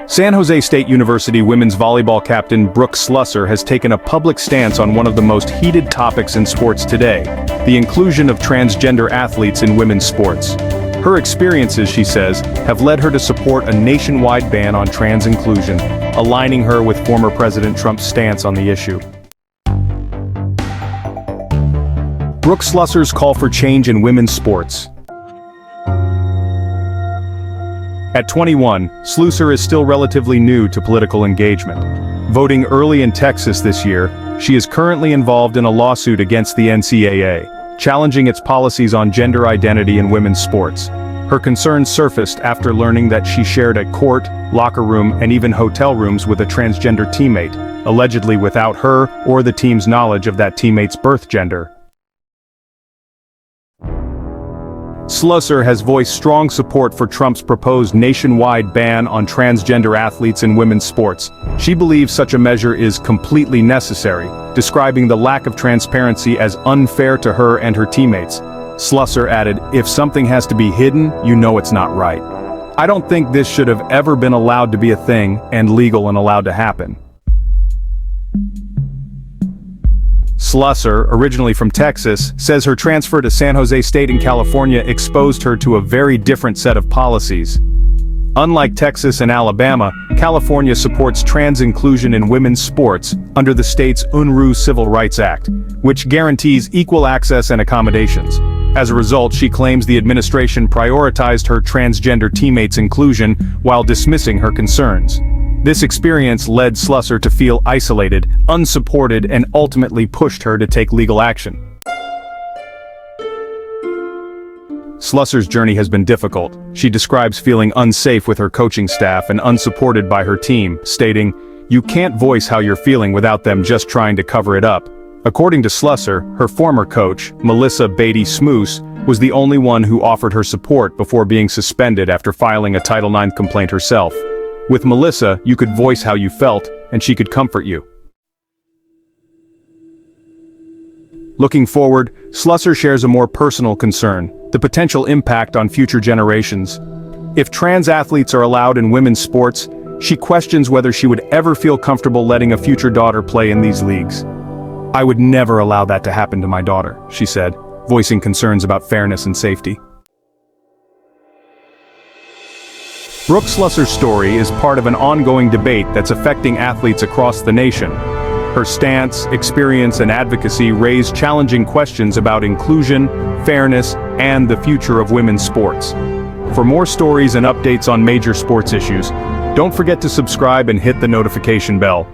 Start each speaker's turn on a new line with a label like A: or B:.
A: San Jose State University women's volleyball captain Brooke Slusser has taken a public stance on one of the most heated topics in sports today, the inclusion of transgender athletes in women's sports. Her experiences, she says, have led her to support a nationwide ban on trans inclusion, aligning her with former President Trump's stance on the issue. Brooke Slusser's call for change in women's sports. At 21, Slusser is still relatively new to political engagement. Voting early in Texas this year, she is currently involved in a lawsuit against the NCAA, challenging its policies on gender identity in women's sports. Her concerns surfaced after learning that she shared a court, locker room, and even hotel rooms with a transgender teammate, allegedly without her or the team's knowledge of that teammate's birth gender. Slusser has voiced strong support for Trump's proposed nationwide ban on transgender athletes in women's sports. She believes such a measure is completely necessary, describing the lack of transparency as unfair to her and her teammates. Slusser added, "If something has to be hidden, you know it's not right. I don't think this should have ever been allowed to be a thing and legal and allowed to happen." Slusser, originally from Texas, says her transfer to San Jose State in California exposed her to a very different set of policies. Unlike Texas and Alabama, California supports trans inclusion in women's sports under the state's Unruh Civil Rights Act, which guarantees equal access and accommodations. As a result, she claims the administration prioritized her transgender teammates' inclusion while dismissing her concerns. This experience led Slusser to feel isolated, unsupported, and ultimately pushed her to take legal action. Slusser's journey has been difficult. She describes feeling unsafe with her coaching staff and unsupported by her team, stating, "You can't voice how you're feeling without them just trying to cover it up." According to Slusser, her former coach, Melissa Beatty Smoose, was the only one who offered her support before being suspended after filing a Title IX complaint herself. With Melissa, you could voice how you felt, and she could comfort you. Looking forward, Slusser shares a more personal concern: the potential impact on future generations. If trans athletes are allowed in women's sports, she questions whether she would ever feel comfortable letting a future daughter play in these leagues. "I would never allow that to happen to my daughter," she said, voicing concerns about fairness and safety. Brooke Slusser's story is part of an ongoing debate that's affecting athletes across the nation. Her stance, experience, and advocacy raise challenging questions about inclusion, fairness, and the future of women's sports. For more stories and updates on major sports issues, don't forget to subscribe and hit the notification bell.